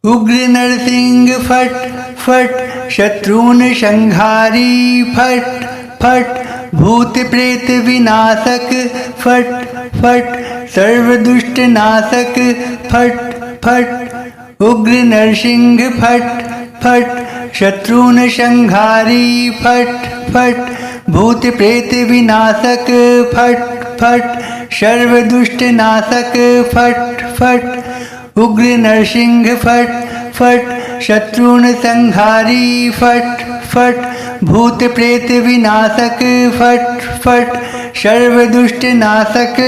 उग्र नरसिंह फट फट शत्रुन संहारी फट फट भूत प्रेत विनाशक फट फट सर्व दुष्ट नाशक फट फट उग्र नरसिंह फट फट शत्रुन संहारी फट फट भूत प्रेत विनाशक फट फट सर्व दुष्ट नाशक फट फट उग्र नरसिंह फट फट शत्रुन संहारी फट फट भूत प्रेत विनाशक फट फट सर्व दुष्ट नाशक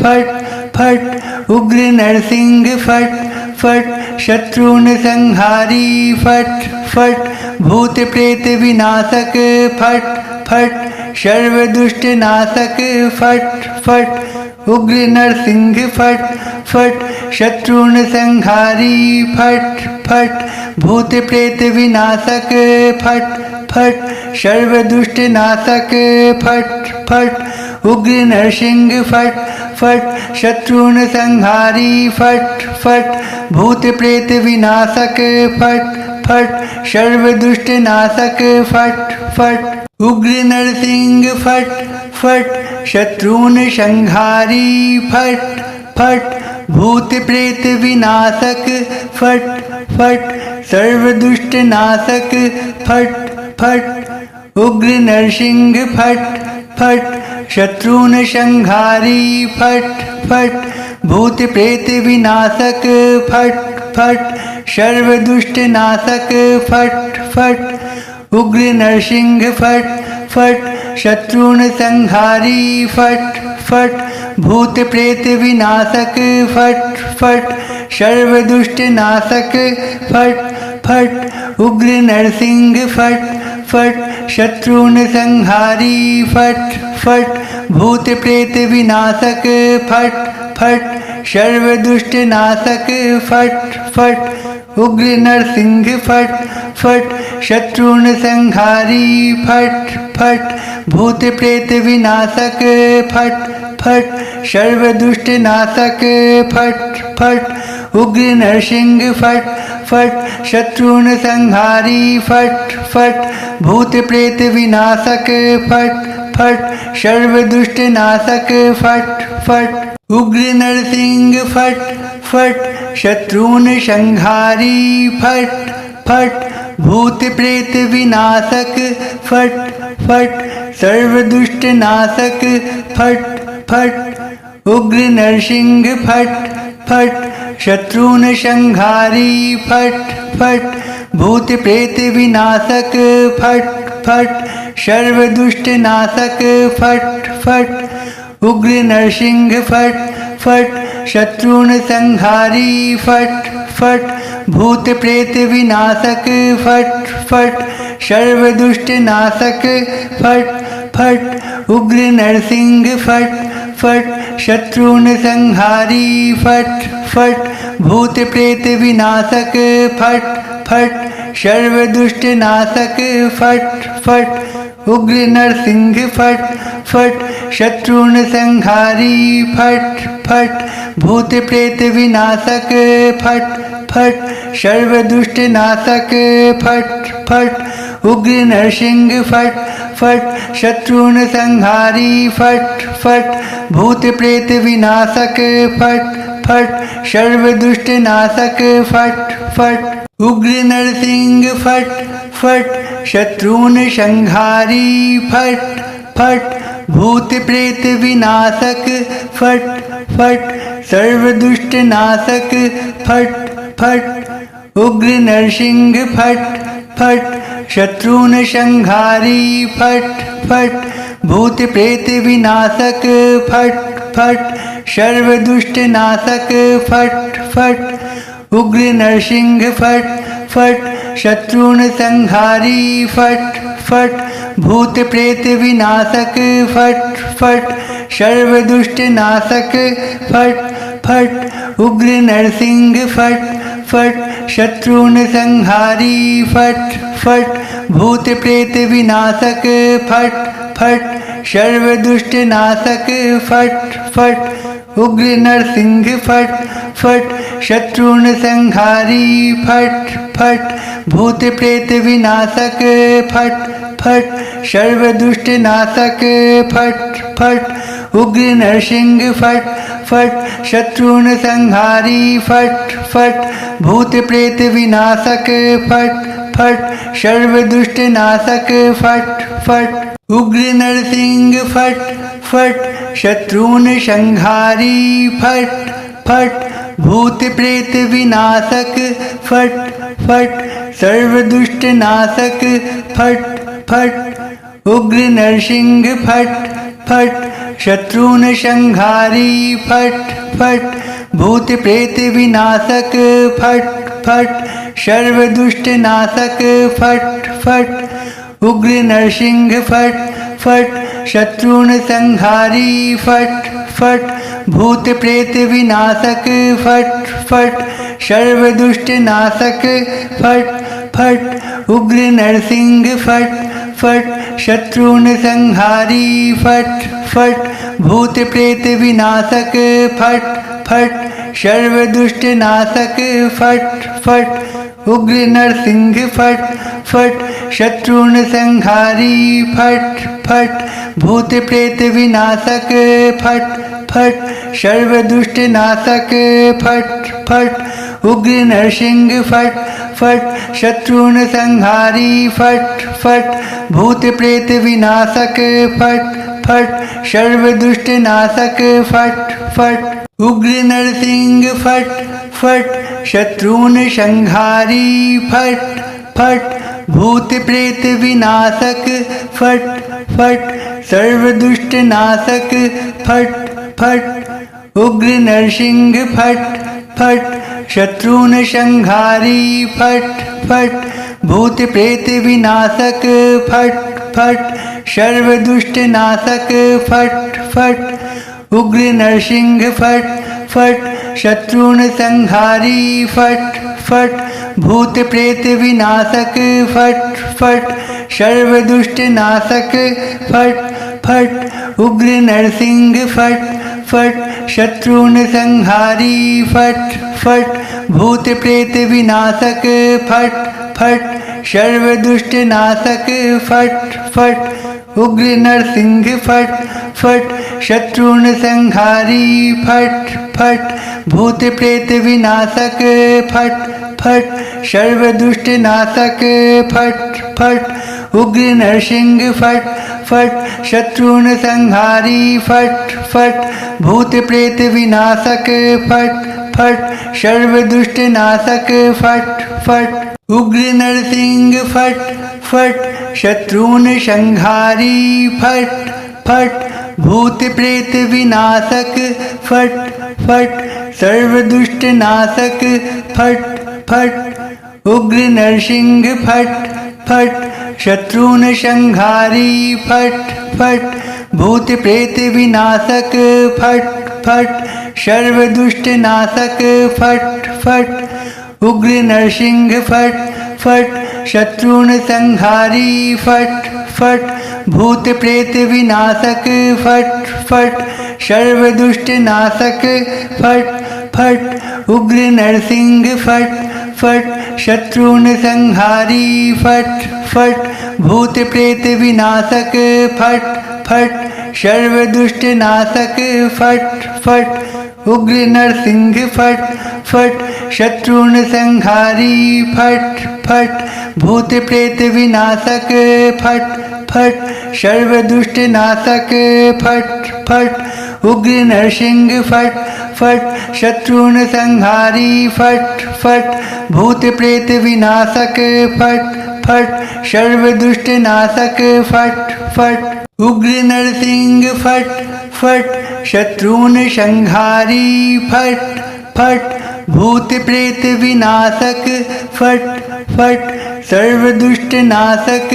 फट फट उग्र नरसिंह फट फट शत्रुन संहारी फट फट भूत प्रेत विनाशक फट फट सर्व दुष्ट नाशक फट फट उग्र नरसिंह फट फट शत्रुन संहारी फट फट भूत प्रेत विनाशक फट फट सर्व दुष्ट नाशक फट फट उग्र नरसिंह फट फट शत्रुन संहारी फट फट भूत प्रेत विनाशक फट फट सर्व दुष्ट नाशक फट फट उग्र नरसिंह फट फट शत्रुन संहारी फट फट भूत प्रेत विनाशक फट फट सर्व दुष्ट नाशक फट फट उग्र नरसिंह फट फट शत्रुन संहारी फट फट भूत प्रेत विनाशक फट फट सर्व दुष्ट नाशक फट फट उग्र नरसिंह फट फट शत्रुन संहारी फट फट भूत प्रेत विनाशक फट फट सर्व दुष्ट नाशक फट फट उग्र नरसिंह फट फट शत्रुन संहारी फट फट भूत प्रेत विनाशक फट फट सर्व दुष्ट नाशक फट फट उग्र नरसिंह फट फट शत्रुन संहारी फट फट भूत प्रेत विनाशक फट फट सर्व दुष्ट नाशक फट फट उग्र नरसिंह फट फट शत्रुन संहारी फट फट भूत प्रेत विनाशक फट फट सर्व दुष्ट नाशक फट फट उग्र नरसिंह फट फट शत्रुन संहारी फट फट भूत प्रेत विनाशक फट फट सर्व दुष्ट नाशक फट फट उग्र नरसिंह फट फट शत्रुन संहारी फट फट भूत प्रेत विनाशक फट फट सर्व दुष्ट नाशक फट फट उग्र नरसिंह फट फट शत्रुन संहारी फट फट भूत प्रेत विनाशक फट फट सर्व दुष्ट नाशक फट फट उग्र नरसिंह फट फट शत्रुन संहारी फट फट भूत प्रेत विनाशक फट फट सर्व दुष्ट नाशक फट फट उग्र नरसिंह फट फट शत्रुन संहारी फट फट भूत प्रेत विनाशक फट फट सर्व दुष्ट नाशक फट फट उग्र नरसिंह फट फट शत्रुन संहारी फट फट भूत प्रेत विनाशक फट फट सर्व दुष्ट नाशक फट फट उग्र नरसिंह फट फट शत्रुन संहारी फट फट भूत प्रेत विनाशक फट फट सर्व दुष्ट नाशक फट फट उग्र नरसिंह फट फट शत्रुन संहारी फट फट भूत प्रेत विनाशक फट फट सर्व दुष्ट नाशक फट फट उग्र नरसिंह फट फट शत्रुन संहारी फट फट भूत प्रेत विनाशक फट फट सर्व दुष्ट नाशक फट फट उग्र नरसिंह फट फट शत्रुन संहारी फट फट भूत प्रेत विनाशक फट फट सर्व दुष्ट नाशक फट फट उग्र नरसिंह फट फट शत्रुन संहारी फट फट भूत प्रेत विनाशक फट फट सर्व दुष्ट नाशक फट फट उग्र नरसिंह फट फट शत्रुन संहारी फट फट भूत प्रेत विनाशक फट फट सर्व दुष्ट नाशक फट फट उग्र नरसिंह फट फट शत्रुन संहारी फट फट भूत प्रेत विनाशक फट फट सर्व दुष्ट नाशक फट फट उग्र नरसिंह फट फट शत्रुन संहारी फट फट भूत प्रेत विनाशक फट फट सर्व दुष्ट नाशक फट फट उग्र नरसिंह फट फट शत्रुन संहारी फट फट भूत प्रेत विनाशक फट फट सर्व दुष्ट नाशक फट फट उग्र नरसिंह फट फट शत्रुन संहारी फट फट भूत प्रेत विनाशक फट फट सर्व दुष्ट नाशक फट फट उग्र नरसिंह फट फट शत्रुन संहारी फट फट भूत प्रेत विनाशक फट फट सर्व दुष्ट नाशक फट फट उग्र नरसिंह फट फट शत्रुन संहारी फट फट भूत प्रेत विनाशक फट फट सर्व दुष्ट नाशक फट फट उग्र नरसिंह फट फट शत्रुन संहारी फट फट भूत प्रेत विनाशक फट फट सर्व दुष्ट नाशक फट फट उग्र नरसिंह फट फट शत्रुन संहारी फट फट भूत प्रेत विनाशक फट फट सर्व दुष्ट नाशक फट फट उग्र नरसिंह फट फट शत्रुन संहारी फट फट भूत प्रेत विनाशक फट फट सर्व दुष्ट नाशक फट फट उग्र नरसिंह फट फट शत्रुन संहारी फट फट भूत प्रेत विनाशक फट फट सर्व दुष्ट नाशक फट फट उग्र नरसिंह फट फट शत्रुन संहारी फट फट भूत प्रेत विनाशक फट फट सर्व दुष्ट नाशक फट फट उग्र नरसिंह फट फट शत्रुन संहारी फट फट भूत प्रेत विनाशक फट फट सर्व दुष्ट नाशक फट फट उग्र नरसिंह फट फट शत्रुन संहारी फट फट भूत प्रेत विनाशक फट फट सर्व दुष्ट नाशक फट फट उग्र नरसिंह फट फट शत्रुन संहारी फट फट भूत प्रेत विनाशक फट फट सर्व दुष्ट नाशक फट फट उग्र नरसिंह फट फट शत्रुन संहारी फट फट भूत प्रेत विनाशक फट फट सर्व दुष्ट नाशक फट फट उग्र नरसिंह फट फट शत्रुन संहारी फट फट भूत प्रेत विनाशक फट फट सर्व दुष्ट नाशक फट फट उग्र नरसिंह फट फट शत्रुन संहारी फट फट भूत प्रेत विनाशक फट फट सर्व दुष्ट नाशक फट फट उग्र नरसिंह फट फट शत्रुन संहारी फट फट भूत प्रेत विनाशक फट फट सर्व दुष्ट नाशक फट फट उग्र नरसिंह फट फट शत्रुन संहारी फट फट भूत प्रेत विनाशक फट फट सर्व दुष्ट नाशक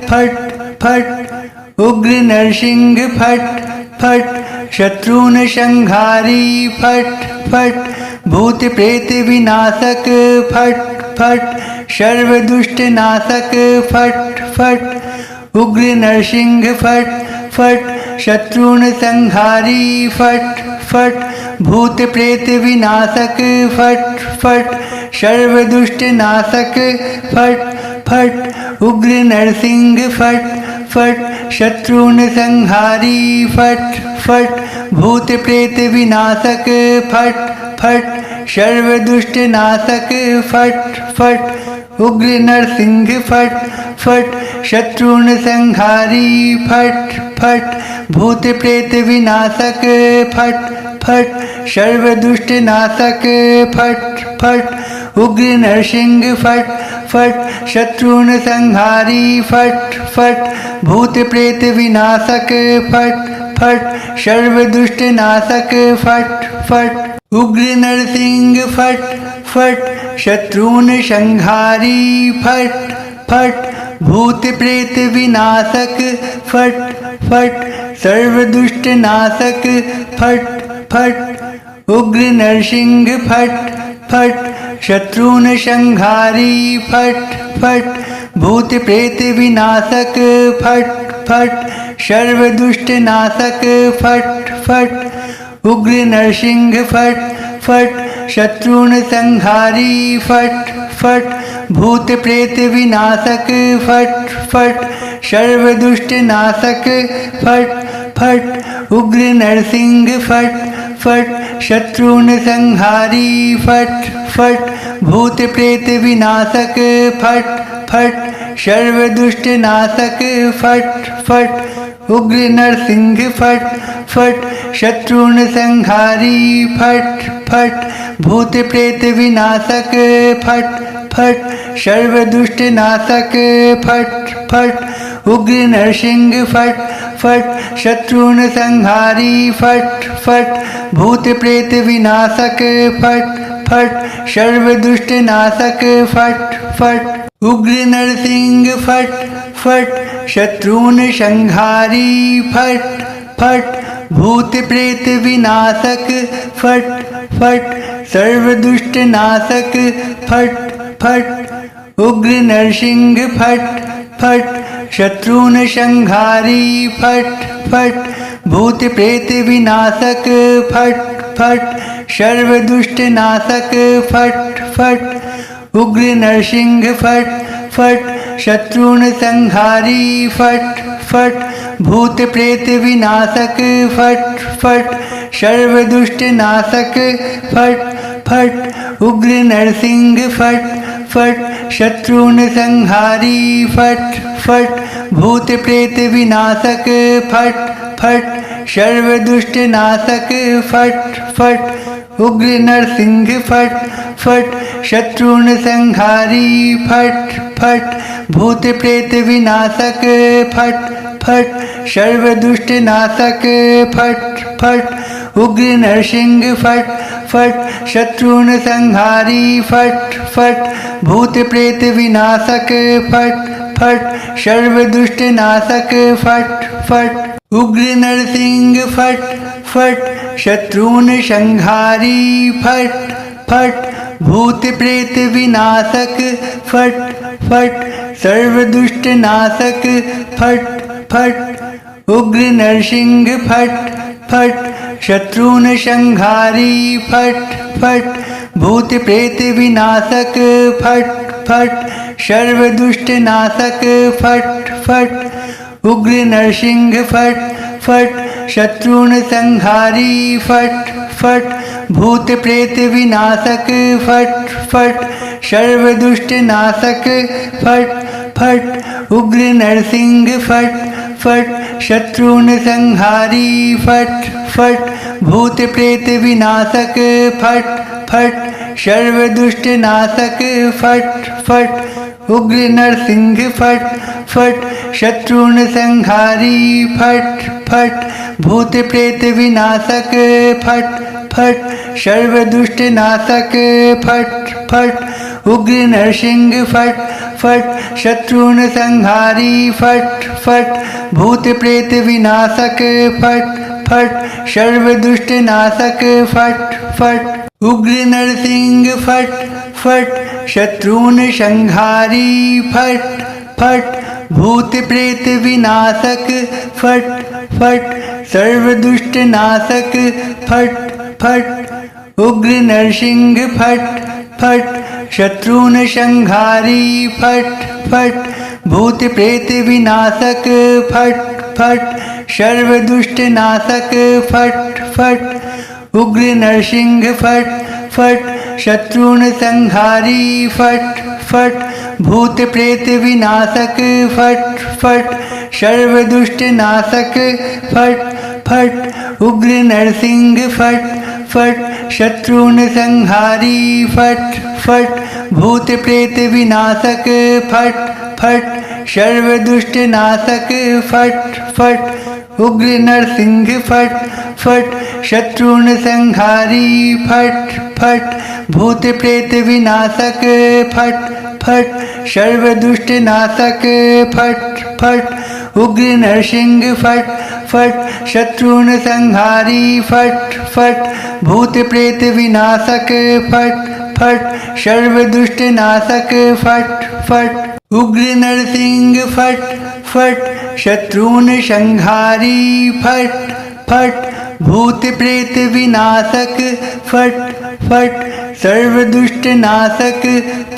फट फट उग्र नरसिंह फट फट शत्रुन संहारी फट फट भूत प्रेत विनाशक फट फट सर्व दुष्ट नाशक फट फट उग्र नरसिंह फट फट शत्रुन संहारी फट फट भूत प्रेत विनाशक फट फट सर्व दुष्ट नाशक फट फट उग्र नरसिंह फट फट शत्रुन संहारी फट फट भूत प्रेत विनाशक फट फट सर्व दुष्ट नाशक फट फट उग्र नरसिंह फट फट शत्रुन संहारी फट फट भूत प्रेत विनाशक फट फट सर्व दुष्ट नाशक फट फट उग्र नरसिंह फट फट शत्रुन संहारी फट फट भूत प्रेत विनाशक फट फट सर्व दुष्ट नाशक फट फट उग्र नरसिंह फट फट शत्रुन संहारी फट फट भूत प्रेत विनाशक फट फट सर्व दुष्ट नाशक फट फट उग्र नरसिंह फट फट शत्रुन संहारी फट फट भूत प्रेत विनाशक फट फट सर्व दुष्ट नाशक फट फट उग्र नरसिंह फट फट शत्रुन संहारी फट फट भूत प्रेत विनाशक फट फट सर्व दुष्ट नाशक फट फट उग्र नरसिंह फट फट शत्रुन संहारी फट फट भूत प्रेत विनाशक फट फट सर्व दुष्ट नाशक फट फट उग्र नरसिंह फट फट शत्रुन संहारी फट फट भूत प्रेत विनाशक फट फट सर्व दुष्ट नाशक फट फट उग्र नरसिंह फट फट शत्रुन संहारी फट फट भूत प्रेत विनाशक फट फट सर्व दुष्ट नाशक फट फट उग्र नरसिंह फट फट शत्रुन संहारी फट फट भूत प्रेत विनाशक फट फट सर्व दुष्ट नाशक फट फट उग्र नरसिंह फट फट शत्रुन संहारी फट फट भूत प्रेत विनाशक फट फट सर्व दुष्ट नाशक फट फट उग्र नरसिंह फट फट शत्रुन संहारी फट फट भूत प्रेत विनाशक फट फट सर्व दुष्ट नाशक फट फट उग्र नरसिंह फट फट शत्रुन संहारी फट फट भूत प्रेत विनाशक फट फट सर्व दुष्ट नाशक फट फट उग्र नरसिंह फट फट शत्रुन संहारी फट फट भूत प्रेत विनाशक फट फट सर्व दुष्ट नाशक फट फट उग्र नरसिंह फट फट शत्रुन संहारी फट फट भूत प्रेत विनाशक फट फट सर्व दुष्ट नाशक फट फट उग्र नरसिंह फट फट शत्रुन संहारी फट फट भूत प्रेत विनाशक फट फट सर्व दुष्ट नाशक फट फट उग्र नरसिंह फट फट शत्रुन संहारी फट फट भूत प्रेत विनाशक फट फट सर्व दुष्ट नाशक फट फट उग्र नरसिंह फट फट शत्रुन संहारी फट फट भूत प्रेत विनाशक फट फट सर्व दुष्ट नाशक फट फट उग्र नरसिंह फट फट शत्रुन संहारी फट फट भूत प्रेत विनाशक फट फट सर्व दुष्ट नाशक फट फट उग्र नरसिंह फट फट शत्रुन संहारी फट फट भूत प्रेत विनाशक फट फट सर्व दुष्ट नाशक फट फट उग्र नरसिंह फट फट शत्रुन संहारी फट फट भूत प्रेत विनाशक फट फट सर्व दुष्ट नाशक फट फट उग्र नरसिंह फट फट शत्रुन संहारी फट फट भूत प्रेत विनाशक फट फट सर्व दुष्ट नाशक फट फट उग्र नरसिंह फट फट शत्रुन संहारी फट फट भूत प्रेत विनाशक फट फट सर्व दुष्ट नाशक फट फट उग्र नरसिंह फट फट शत्रुन संहारी फट फट भूत प्रेत विनाशक फट फट सर्व दुष्ट नाशक फट फट उग्र नरसिंह फट फट शत्रुन संहारी फट फट भूत प्रेत विनाशक फट फट सर्व दुष्ट नाशक फट फट उग्र नरसिंह फट फट शत्रुन संहारी फट फट भूत प्रेत विनाशक फट फट सर्व दुष्ट नाशक फट फट उग्र नरसिंह फट फट शत्रुन संहारी फट फट भूत प्रेत विनाशक फट फट सर्व दुष्ट नाशक फट फट उग्र नरसिंह फट फट शत्रुन संहारी फट फट भूत प्रेत विनाशक फट फट सर्व दुष्ट नाशक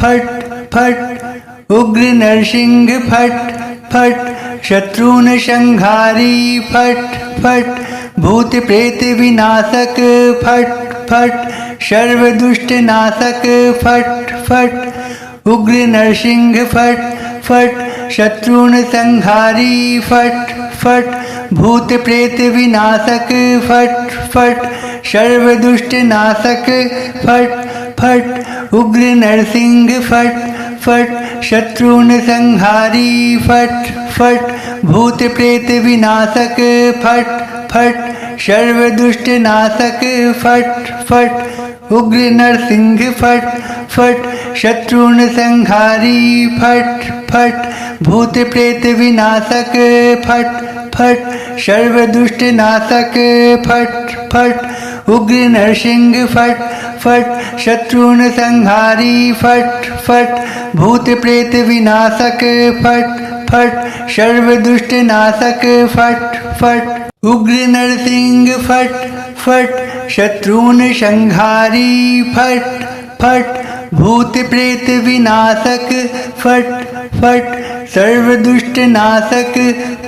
फट फट उग्र नरसिंह फट फट शत्रुन संहारी फट फट भूत प्रेत विनाशक फट फट सर्व दुष्ट नाशक फट फट उग्र नरसिंह फट फट शत्रुन संहारी फट फट भूत प्रेत विनाशक फट फट सर्व दुष्ट नाशक फट फट उग्र नरसिंह फट फट शत्रुन संहारी फट फट भूत प्रेत विनाशक फट फट सर्व दुष्ट नाशक फट फट उग्र नरसिंह फट फट शत्रुन संहारी फट फट भूत प्रेत विनाशक फट फट सर्व दुष्ट नाशक फट फट उग्र नरसिंह फट फट शत्रुन संहारी फट फट भूत प्रेत विनाशक फट फट सर्व दुष्ट नाशक फट फट उग्र नरसिंह फट फट शत्रुन संहारी फट फट भूत प्रेत विनाशक फट फट सर्व दुष्ट नाशक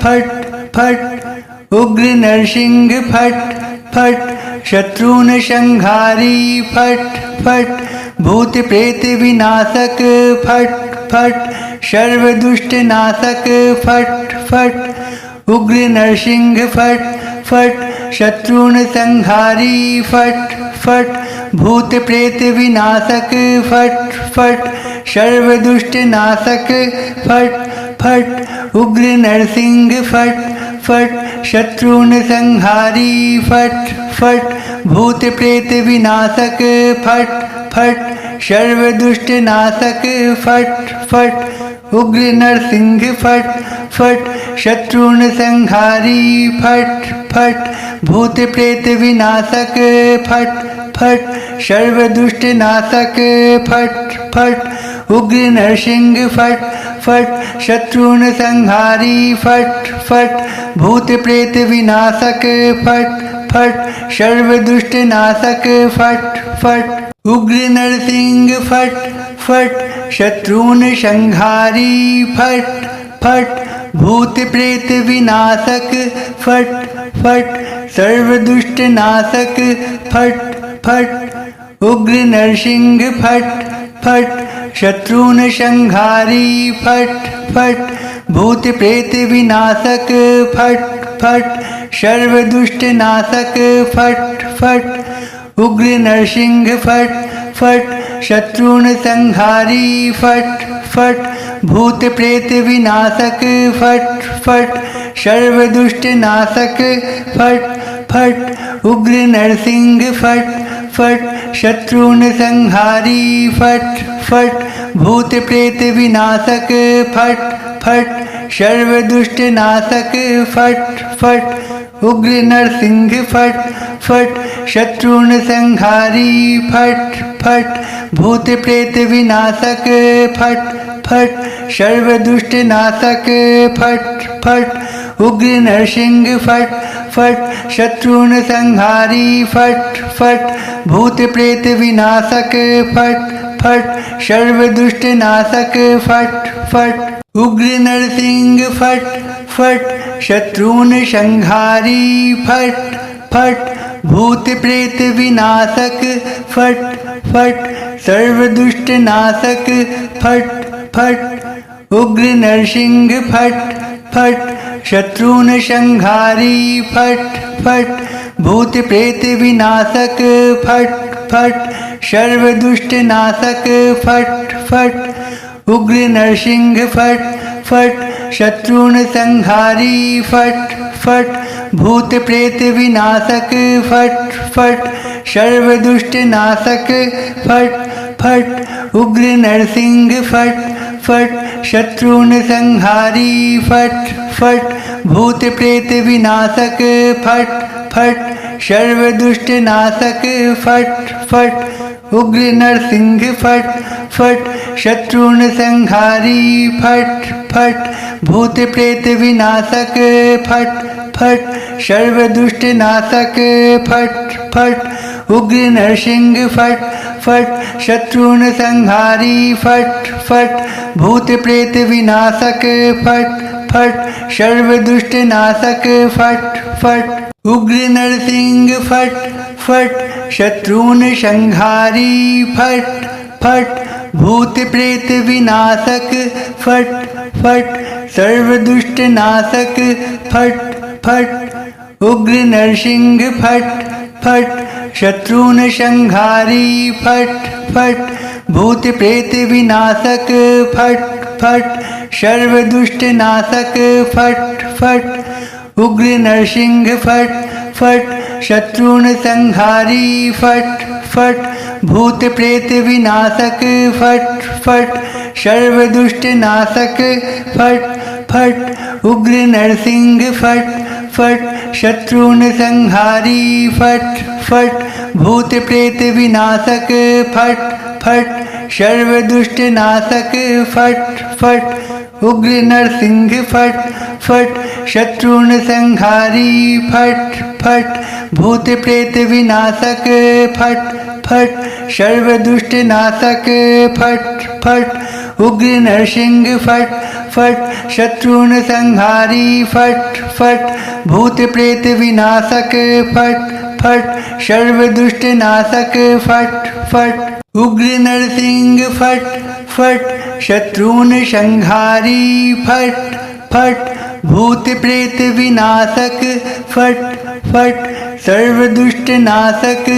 फट फट उग्र नरसिंह फट फट शत्रुन संहारी फट फट भूत प्रेत विनाशक फट फट सर्व दुष्ट नाशक फट फट उग्र नरसिंह फट फट शत्रुन संहारी फट फट भूत प्रेत विनाशक फट फट सर्व दुष्ट नाशक फट फट उग्र नरसिंह फट फट शत्रुन संहारी फट फट भूत प्रेत विनाशक फट फट सर्व दुष्ट नाशक फट फट उग्र नरसिंह फट फट शत्रुन संहारी फट फट भूत प्रेत विनाशक फट फट सर्व दुष्ट नाशक फट फट उग्र नरसिंह फट फट शत्रुन संहारी फट फट भूत प्रेत विनाशक फट फट सर्व दुष्ट नाशक फट फट उग्र नरसिंह फट फट शत्रुन संहारी फट फट भूत प्रेत विनाशक फट फट सर्व दुष्ट नाशक फट फट उग्र नरसिंह फट फट शत्रुन संहारी फट फट भूत प्रेत विनाशक फट फट सर्व दुष्ट नाशक फट फट उग्र नरसिंह फट फट शत्रुन संहारी फट फट भूत प्रेत विनाशक फट फट सर्व दुष्ट नाशक फट फट उग्र नरसिंह फट फट शत्रुन संहारी फट फट भूत प्रेत विनाशक फट फट सर्व दुष्ट नाशक फट फट उग्र नरसिंह फट फट शत्रुन संहारी फट फट भूत प्रेत विनाशक फट फट सर्व दुष्ट नाशक फट फट उग्र नरसिंह फट फट शत्रुन संहारी फट फट भूत प्रेत विनाशक फट फट सर्व दुष्ट नाशक फट फट उग्र नरसिंह फट फट शत्रुन संहारी फट फट भूत प्रेत विनाशक फट फट सर्व दुष्ट नाशक फट फट उग्र नरसिंह फट फट शत्रुन संहारी फट फट भूत प्रेत विनाशक फट फट सर्व दुष्ट नाशक फट फट उग्र नरसिंह फट फट शत्रुन संहारी फट फट भूत प्रेत विनाशक फट फट सर्व दुष्ट नाशक फट फट उग्र नरसिंह फट फट शत्रुन संहारी फट फट भूत प्रेत विनाशक फट फट सर्व दुष्ट नाशक फट फट उग्र नरसिंह फट फट शत्रुन संहारी फट फट भूत प्रेत विनाशक फट फट सर्व दुष्ट नाशक फट फट उग्र नरसिंह फट फट शत्रुन संहारी फट फट भूत प्रेत विनाशक फट फट सर्व दुष्ट नाशक फट फट उग्र नरसिंह फट फट शत्रुन संहारी फट फट भूत प्रेत विनाशक फट फट सर्व दुष्ट नाशक फट फट उग्र नरसिंह फट फट शत्रुन संहारी फट फट भूत प्रेत विनाशक फट फट सर्व दुष्ट नाशक फट फट उग्र नरसिंह फट फट शत्रुन संहारी फट फट भूत प्रेत विनाशक फट फट सर्व दुष्ट नाशक फट फट उग्र नरसिंह फट फट शत्रुन संहारी फट फट भूत प्रेत विनाशक फट फट सर्व दुष्ट नाशक फट फट उग्र नरसिंह फट फट शत्रुन संहारी फट फट भूत प्रेत विनाशक फट फट सर्व दुष्ट नाशक फट फट उग्र नरसिंह फट फट शत्रुन संहारी फट फट भूत प्रेत विनाशक फट फट सर्व दुष्ट नाशक फट फट उग्र नरसिंह फट फट शत्रुन संहारी फट फट भूत प्रेत विनाशक फट फट सर्व दुष्ट नाशक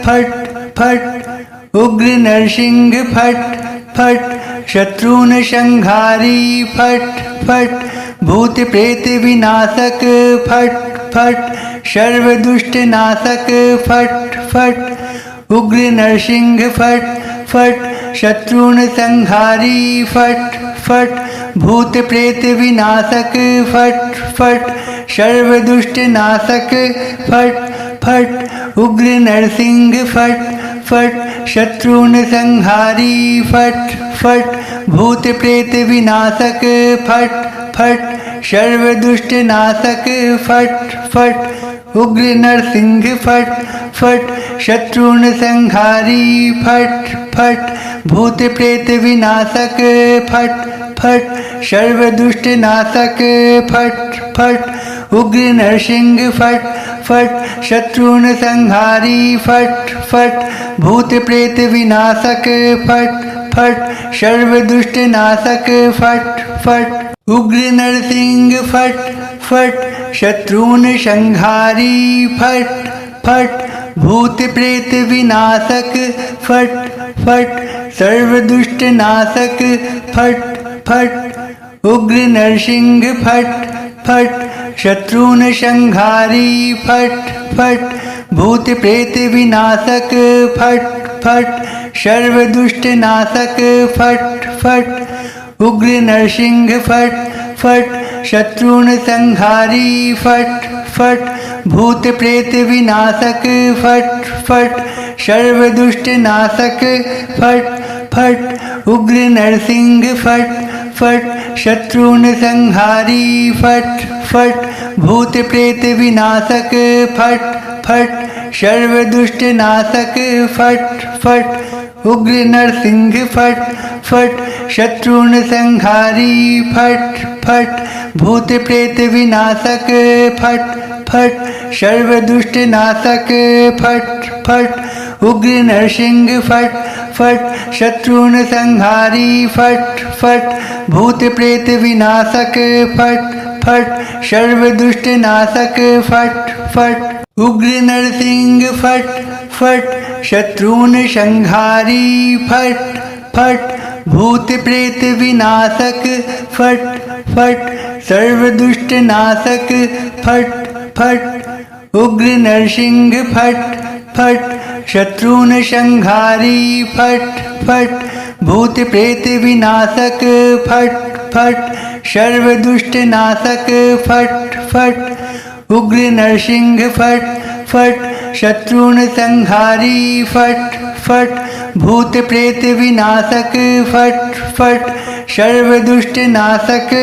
फट फट उग्र नरसिंह फट फट शत्रुन संहारी फट फट भूत प्रेत विनाशक फट फट सर्व दुष्ट नाशक फट फट उग्र नरसिंह फट फट शत्रुन संहारी फट फट भूत प्रेत विनाशक फट फट सर्व दुष्ट नाशक फट फट उग्र नरसिंह फट फट शत्रुन संहारी फट फट भूत प्रेत विनाशक फट फट सर्व दुष्ट नाशक फट फट उग्र नरसिंह फट फट शत्रुन संहारी फट फट भूत प्रेत विनाशक फट फट सर्व दुष्ट नाशक फट फट उग्र नरसिंह फट फट शत्रुन संहारी फट फट भूत प्रेत विनाशक फट फट सर्व दुष्ट नाशक फट फट उग्र नरसिंह फट फट शत्रुन संहारी फट फट भूत प्रेत विनाशक फट फट सर्व दुष्ट नाशक फट फट उग्र नरसिंह फट फट शत्रुन संहारी फट फट भूत प्रेत विनाशक फट फट सर्व दुष्ट नाशक फट फट उग्र नरसिंह फट फट शत्रुन संहारी फट फट भूत प्रेत विनाशक फट फट सर्व दुष्ट नाशक फट फट उग्र नरसिंह फट फट शत्रुन संहारी फट फट भूत प्रेत विनाशक फट फट सर्व दुष्ट नाशक फट फट उग्र नरसिंह फट फट शत्रुन संहारी फट फट भूत प्रेत विनाशक फट फट सर्व दुष्ट नाशक फट फट उग्र नरसिंह फट फट शत्रुन संहारी फट फट भूत प्रेत विनाशक फट फट सर्व दुष्ट नाशक फट फट उग्र नरसिंह फट फट शत्रुन संहारी फट फट भूत प्रेत विनाशक फट फट सर्व दुष्ट नाशक फट फट उग्र नरसिंह फट फट शत्रुन संहारी फट फट भूत प्रेत विनाशक फट फट सर्व दुष्ट नाशक फट फट उग्र नरसिंह फट फट शत्रुन संहारी फट फट भूत प्रेत विनाशक फट फट सर्व दुष्ट नाशक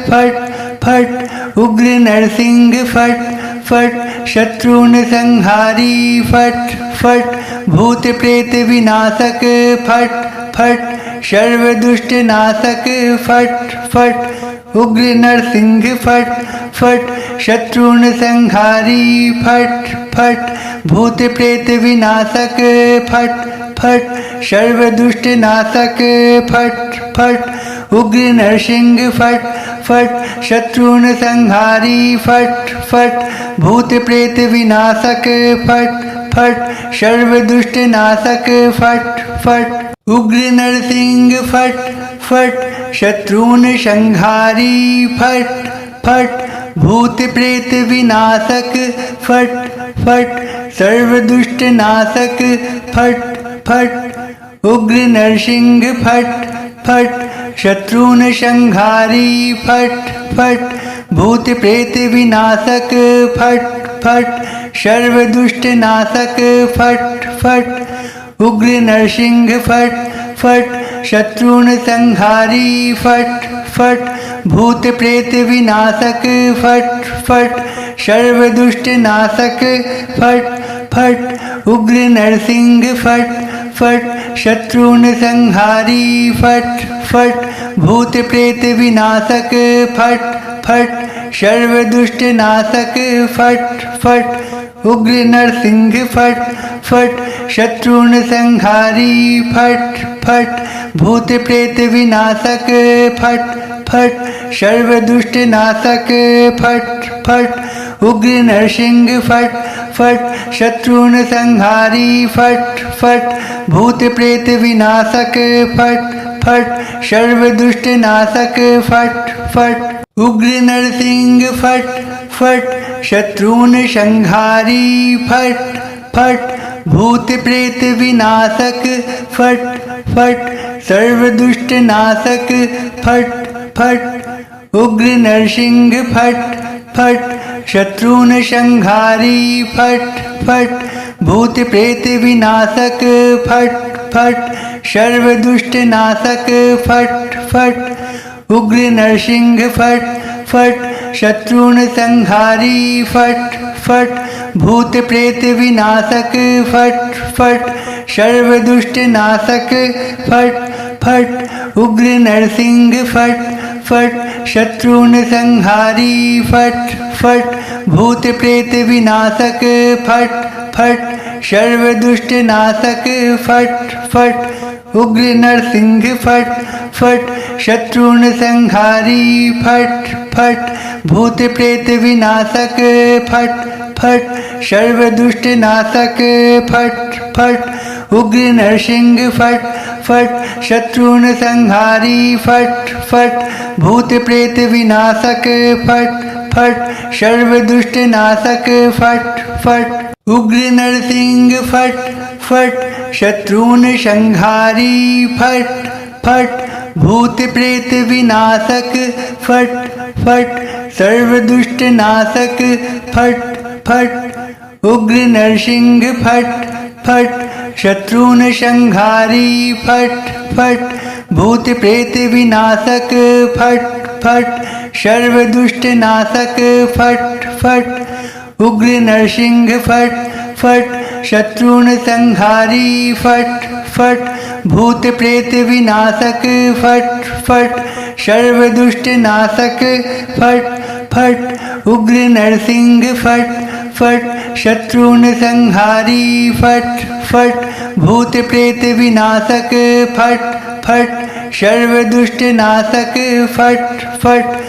फट फट उग्र नरसिंह फट फट शत्रुन संहारी फट फट भूत प्रेत विनाशक फट फट सर्व दुष्ट नाशक फट फट उग्र नरसिंह फट फट शत्रुन संहारी फट फट भूत प्रेत विनाशक फट फट सर्व दुष्ट नाशक फट फट उग्र नरसिंह फट फट शत्रुन संहारी फट फट भूत प्रेत विनाशक फट फट सर्व दुष्ट नाशक फट फट उग्र नरसिंह फट फट शत्रुन संहारी फट फट भूत प्रेत विनाशक फट फट सर्व दुष्ट नाशक फट फट उग्र नरसिंह फट फट शत्रुन संहारी फट फट भूत प्रेत विनाशक फट फट सर्व दुष्ट नाशक फट फट उग्र नरसिंह फट फट शत्रुन संहारी फट फट भूत प्रेत विनाशक फट फट सर्व दुष्ट नाशक फट फट उग्र नरसिंह फट फट शत्रुन संहारी फट फट भूत प्रेत विनाशक फट फट सर्व दुष्ट नाशक फट फट उग्र नरसिंह फट फट शत्रुन संहारी फट फट भूत प्रेत विनाशक फट फट सर्व दुष्ट नाशक फट फट उग्र नरसिंह फट फट शत्रुन संहारी फट फट भूत प्रेत विनाशक फट फट सर्व दुष्ट नाशक फट फट उग्र नरसिंह फट फट शत्रुन संहारी फट फट भूत प्रेत विनाशक फट फट सर्व दुष्ट नाशक फट फट उग्र नरसिंह फट फट शत्रुन संहारी फट फट भूत प्रेत विनाशक फट फट सर्व दुष्ट नाशक फट फट उग्र नरसिंह फट फट शत्रुन संहारी फट फट भूत प्रेत विनाशक फट फट सर्व दुष्ट नाशक फट फट उग्र नरसिंह फट फट शत्रुन संहारी फट फट भूत प्रेत विनाशक फट फट सर्व दुष्ट नाशक फट फट उग्र नरसिंह फट फट शत्रुन संहारी फट फट भूत प्रेत विनाशक फट फट सर्व दुष्ट नाशक फट फट उग्र नरसिंह फट फट शत्रुन संहारी फट फट भूत प्रेत विनाशक फट फट सर्व दुष्ट नाशक फट फट उग्र नरसिंह फट फट शत्रुन संहारी फट फट भूत प्रेत विनाशक फट फट सर्व दुष्ट नाशक फट फट उग्र नरसिंह फट फट शत्रुन संहारी फट फट भूत प्रेत विनाशक फट फट सर्व दुष्ट नाशक फट फट उग्र नरसिंह फट फट शत्रुन संहारी फट फट भूत प्रेत विनाशक फट फट सर्व दुष्ट नाशक फट फट उग्र नरसिंह फट फट शत्रुन संहारी फट फट भूत प्रेत विनाशक फट फट सर्व दुष्ट नाशक फट फट